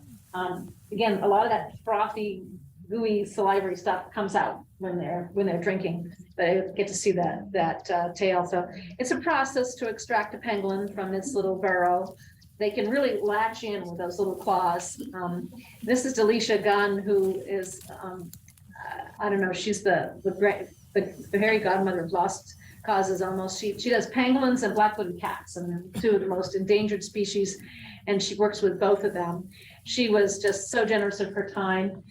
Again, a lot of that frothy, gooey, salivary stuff comes out when they're drinking. They get to see that tail. So it's a process to extract a pangolin from its little burrow. They can really latch in with those little claws. This is Delisha Gunn, who is, I don't know, she's the fairy godmother of lost causes almost. She does pangolins and black-footed cats, and 2 of the most endangered species, and she works with both of them. She was just so generous of her time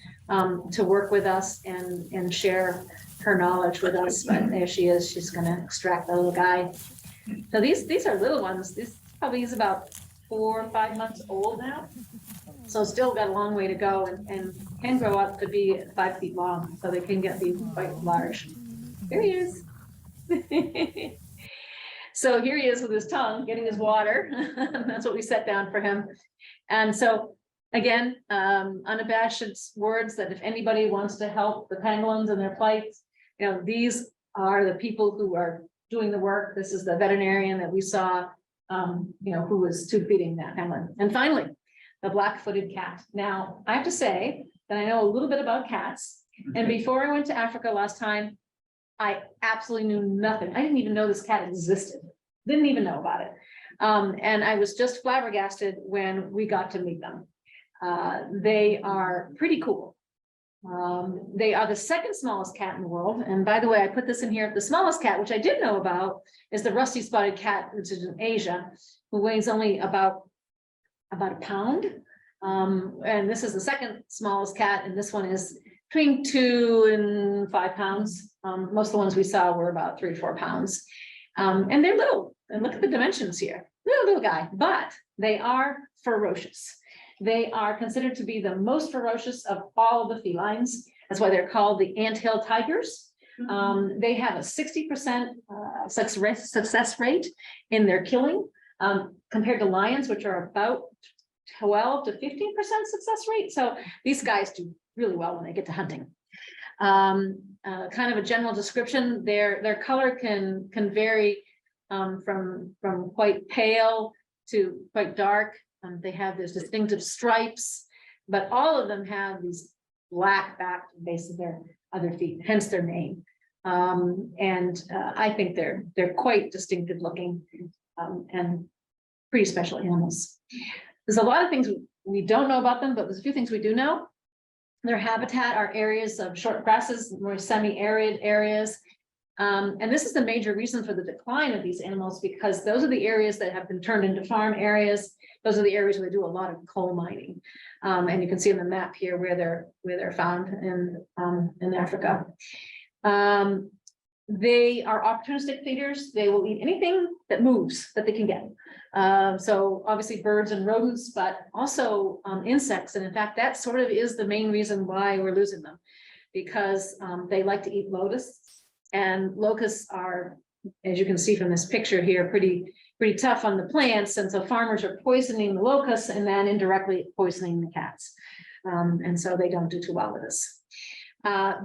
to work with us and share her knowledge with us. But there she is. She's going to extract the little guy. So these are little ones. This probably is about 4 or 5 months old now. So still got a long way to go, and can grow up to be 5 feet long. So they can be quite large. Here he is. So here he is with his tongue getting his water. That's what we set down for him. And so again, unabashed words that if anybody wants to help the pangolins and their plights, these are the people who are doing the work. This is the veterinarian that we saw, who was tube feeding that pangolin. And finally, the black-footed cat. Now, I have to say that I know a little bit about cats. And before I went to Africa last time, I absolutely knew nothing. I didn't even know this cat existed. Didn't even know about it. And I was just flabbergasted when we got to meet them. They are pretty cool. They are the 2nd smallest cat in the world. And by the way, I put this in here. The smallest cat, which I did know about, is the rusty spotted cat, which is in Asia, who weighs only about a pound. And this is the 2nd smallest cat, and this one is between 2 and 5 pounds. Most of the ones we saw were about 3 or 4 pounds. And they're little, and look at the dimensions here. Little guy, but they are ferocious. They are considered to be the most ferocious of all of the felines. That's why they're called the anthill tigers. They have a 60% success rate in their killing, compared to lions, which are about 12 to 15% success rate. So these guys do really well when they get to hunting. Kind of a general description, their color can vary from quite pale to quite dark. They have these distinctive stripes, but all of them have these black back base of their other feet, hence their name. I think they're quite distinctive looking and pretty special animals. There's a lot of things we don't know about them, but there's a few things we do know. Their habitat are areas of short grasses, more semi-arid areas. And this is the major reason for the decline of these animals, because those are the areas that have been turned into farm areas. Those are the areas where they do a lot of coal mining. And you can see on the map here where they're found in Africa. They are opportunistic feeders. They will eat anything that moves that they can get. So obviously birds and rodents, but also insects. And in fact, that sort of is the main reason why we're losing them, because they like to eat locusts, and locusts are, as you can see from this picture here, pretty tough on the plants. And so farmers are poisoning the locusts and then indirectly poisoning the cats. And so they don't do too well with this.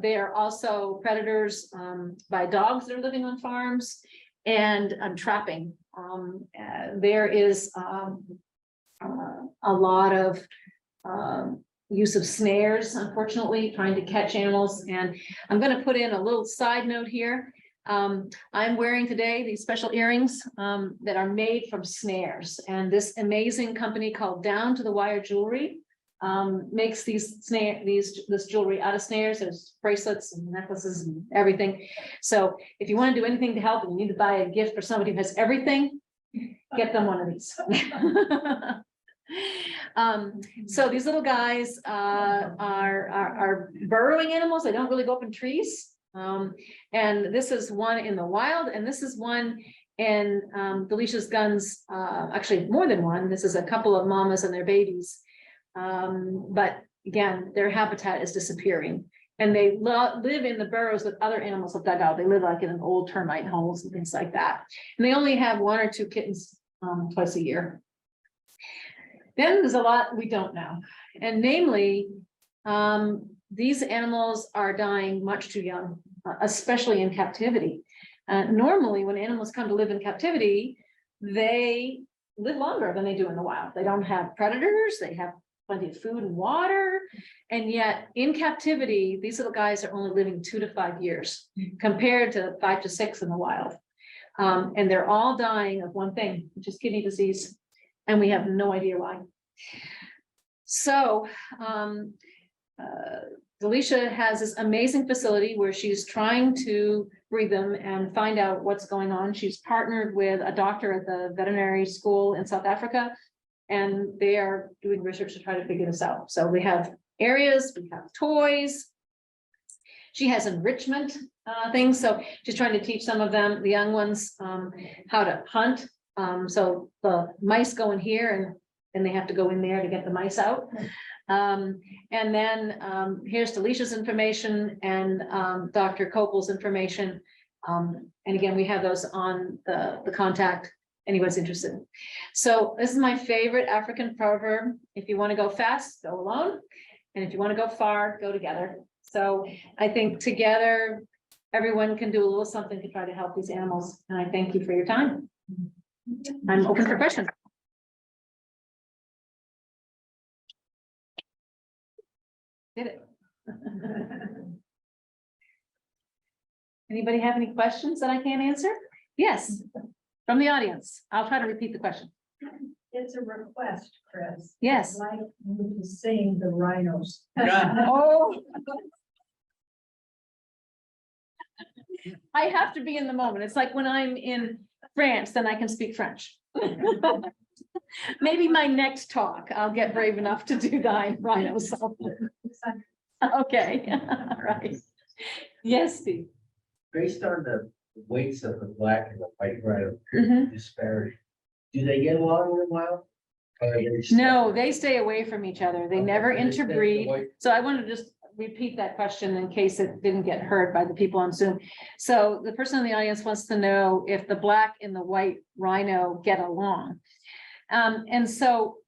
They are also predators by dogs that are living on farms, and trapping. There is a lot of use of snares, unfortunately, trying to catch animals. And I'm going to put in a little side note here. I'm wearing today these special earrings that are made from snares. And this amazing company called Down to the Wire Jewelry makes this jewelry out of snares. There's bracelets and necklaces and everything. So if you want to do anything to help and you need to buy a gift for somebody who has everything, get them one of these. So these little guys are burrowing animals. They don't really go up in trees. And this is one in the wild, and this is one in Delicia's guns, actually more than one. This is a couple of mamas and their babies. But again, their habitat is disappearing, and they live in the burrows that other animals have dug out. They live like in an old termite holes and things like that. And they only have 1 or 2 kittens twice a year. Then there's a lot we don't know. And namely, these animals are dying much too young, especially in captivity. Normally, when animals come to live in captivity, they live longer than they do in the wild. They don't have predators. They have plenty of food and water. And yet in captivity, these little guys are only living 2 to 5 years compared to 5 to 6 in the wild. And they're all dying of one thing, which is kidney disease. And we have no idea why. So Delicia has this amazing facility where she's trying to breed them and find out what's going on. She's partnered with a doctor at the veterinary school in South Africa, and they are doing research to try to figure this out. So we have areas, we have toys. She has enrichment things. So she's trying to teach some of them, the young ones, how to hunt. So the mice go in here and they have to go in there to get the mice out. And then here's Delicia's information and Dr. Copel's information. And again, we have those on the contact, anyone's interested. So this is my favorite African proverb. If you want to go fast, go alone. And if you want to go far, go together. So I think together, everyone can do a little something to try to help these animals. And I thank you for your time. I'm open for questions. Did it. Anybody have any questions that I can't answer? Yes, from the audience. I'll try to repeat the question. It's a request, Kris. Yes. I'd like you to sing the Rhinos. Oh. I have to be in the moment. It's like when I'm in France, then I can speak French. Maybe my next talk, I'll get brave enough to do the Rhinos. Okay, all right. Yes, Steve. Based on the weights of the black and the white rhino Mhm. disparity, do they get along in the wild? Or are they No, they stay away from each other. They never They stay interbreed. away- So I want to just repeat that question in case it didn't get heard by the people on Zoom. So the person in the audience wants to know if the black and the white rhino get along. And so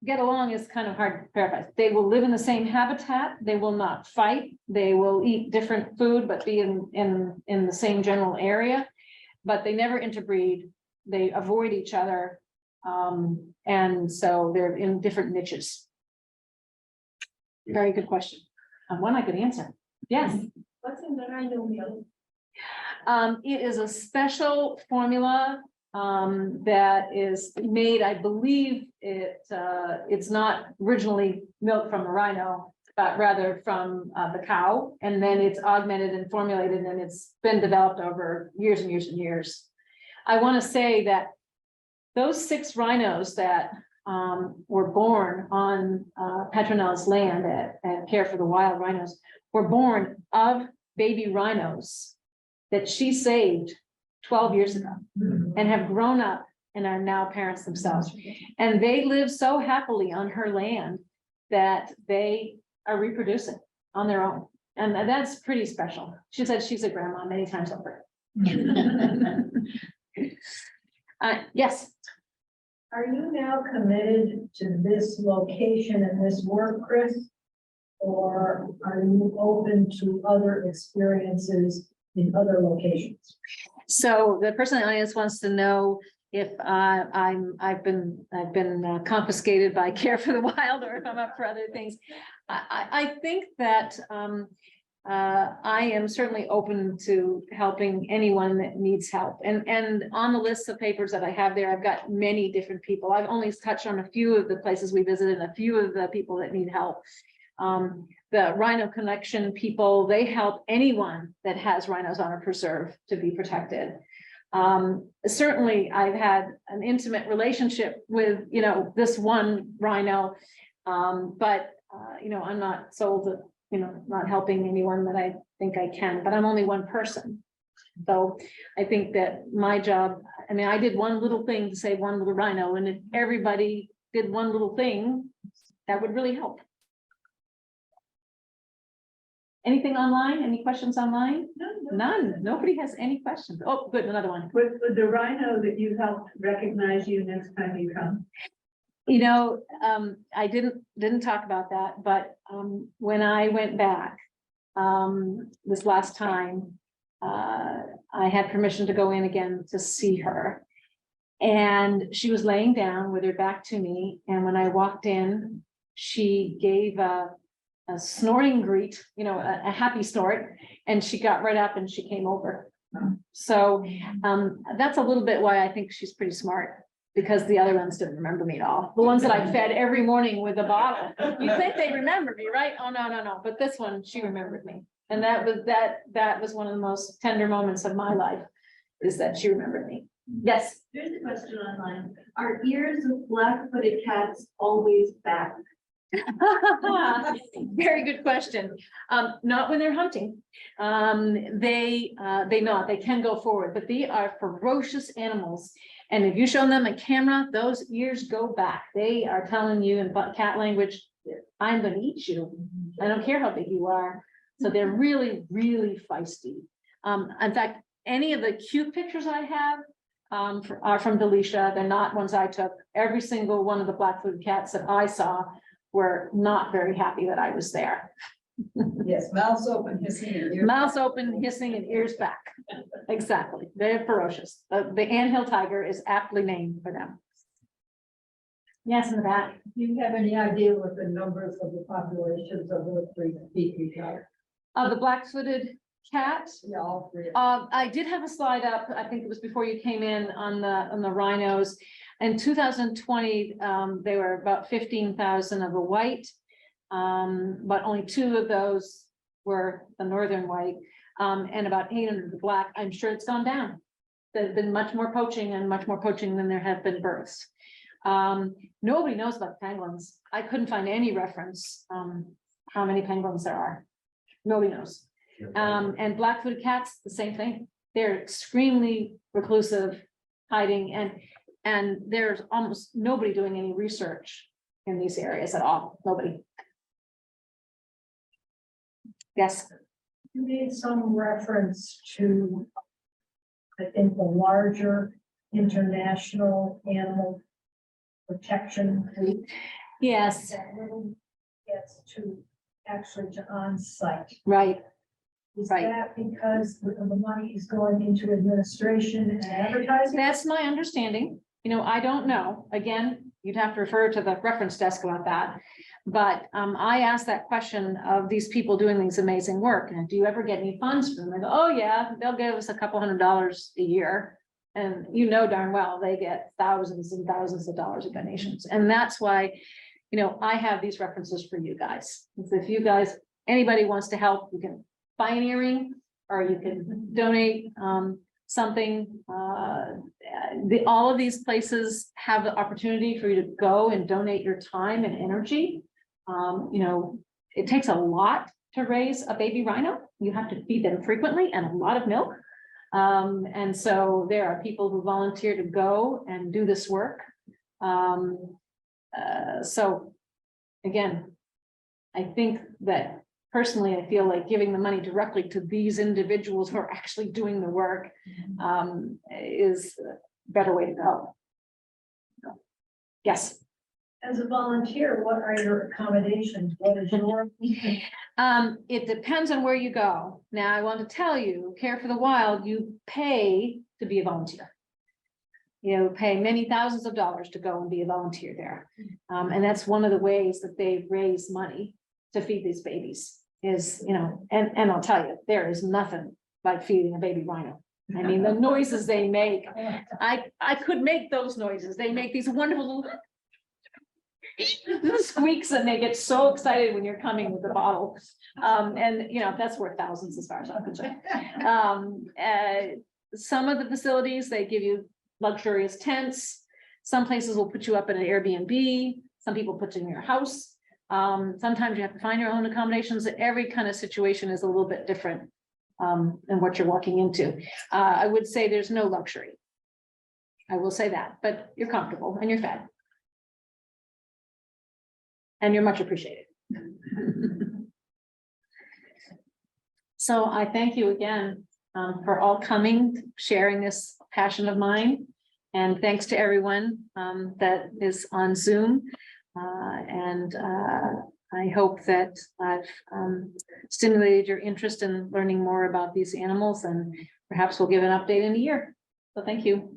get along is kind of hard to paraphrase. They will live in the same habitat. They will not fight. They will eat different food, but be in the same general area. But they never interbreed. They avoid each other. And so they're in different niches. Very good question. One I could answer. Yes. What's in the rhino milk? It is a special formula that is made, I believe it's not originally milk from the rhino, but rather from the cow. And then it's augmented and formulated, and it's been developed over years and years and years. I want to say that those 6 rhinos that were born on Petronel's land at Care for the Wild Rhinos were born of baby rhinos that she saved 12 years ago and have grown up and are now parents themselves. And they live so happily on her land that they are reproducing on their own. And that's pretty special. She said she's a grandma many times over. Yes. Are you now committed to this location and this work, Kris? Or are you open to other experiences in other locations? So the person in the audience wants to know if I've been confiscated by Care for the Wild, or if I'm up for other things. I think that I am certainly open to helping anyone that needs help. And on the list of papers that I have there, I've got many different people. I've only touched on a few of the places we visited and a few of the people that need help. The Rhino Connection people, they help anyone that has rhinos on a preserve to be protected. Certainly I've had an intimate relationship with, this one rhino, but I'm not sold to, not helping anyone that I think I can, but I'm only one person. So I think that my job, I did one little thing to save one little rhino, and if everybody did one little thing, that would really help. Anything online? Any questions online? None. Nobody has any questions. Oh, good. Another one. Would the rhino that you helped recognize you next time you come? I didn't talk about that, but when I went back this last time, I had permission to go in again to see her. And she was laying down with her back to me. And when I walked in, she gave a snorting greet, a happy snort, and she got right up and she came over. So that's a little bit why I think she's pretty smart, because the other ones didn't remember me at all. The ones that I fed every morning with a bottle, you think they remember me, right? Oh, no. But this one, she remembered me. And that was one of the most tender moments of my life, is that she remembered me. Yes. Here's a question online. Are ears of black-footed cats always back? Very good question. Not when they're hunting. They can go forward, but they are ferocious animals. And if you show them a camera, those ears go back. They are telling you in cat language, I'm going to eat you. I don't care how big you are. So they're really, really feisty. In fact, any of the cute pictures I have are from Delicia. They're not ones I took. Every single one of the black-footed cats that I saw were not very happy that I was there. Yes, mouths open, hissing. Mouths open, hissing, and ears back. Exactly. They're ferocious. The anthill tiger is aptly named for them. Yes, in the back. Do you have any idea what the numbers of the populations of those three species are? Of the black-footed cat, Yeah, all three. I did have a slide up, I think it was before you came in, on the rhinos. In 2020, they were about 15,000 of the white, but only 2 of those were the northern white, and about 800 of the black. I'm sure it's gone down. There's been much more poaching than there have been births. Nobody knows about pangolins. I couldn't find any reference how many pangolins there are. Nobody knows. And black-footed cats, the same thing. They're extremely reclusive, hiding, and there's almost nobody doing any research in these areas at all. Nobody. Yes. You made some reference to, I think, the larger international animal protection group. Yes. That little gets to actually to on-site. Right. Is Right. that because the money is going into administration and advertising? That's my understanding. I don't know. Again, you'd have to refer to the reference desk about that. But I asked that question of these people doing these amazing work. And do you ever get any funds from them? They go, oh yeah, they'll give us a couple $100 a year. And darn well, they get thousands and thousands of dollars of donations. And that's why, I have these references for you guys. If you guys, anybody wants to help, you can buy an earring, or you can donate something. All of these places have the opportunity for you to go and donate your time and energy. It takes a lot to raise a baby rhino. You have to feed them frequently and a lot of milk. And so there are people who volunteer to go and do this work. So again, I think that personally, I feel like giving the money directly to these individuals who are actually doing the work is a better way to go. Yes. As a volunteer, what are your accommodations? What is your? It depends on where you go. Now, I want to tell you, Care for the Wild, you pay to be a volunteer. You pay many thousands of dollars to go and be a volunteer there. And that's one of the ways that they raise money to feed these babies is, and I'll tell you, there is nothing like feeding a baby rhino. I mean, the noises they make, I could make those noises. They make these wonderful little squeaks, and they get so excited when you're coming with the bottle. And that's worth thousands as far as I'm concerned. Some of the facilities, they give you luxurious tents. Some places will put you up in an Airbnb. Some people put you in your house. Sometimes you have to find your own accommodations. Every kind of situation is a little bit different than what you're walking into. I would say there's no luxury. I will say that, but you're comfortable and you're fed. And you're much appreciated. So I thank you again for all coming, sharing this passion of mine. And thanks to everyone that is on Zoom. I hope that I've stimulated your interest in learning more about these animals, and perhaps we'll give an update in a year. So thank you.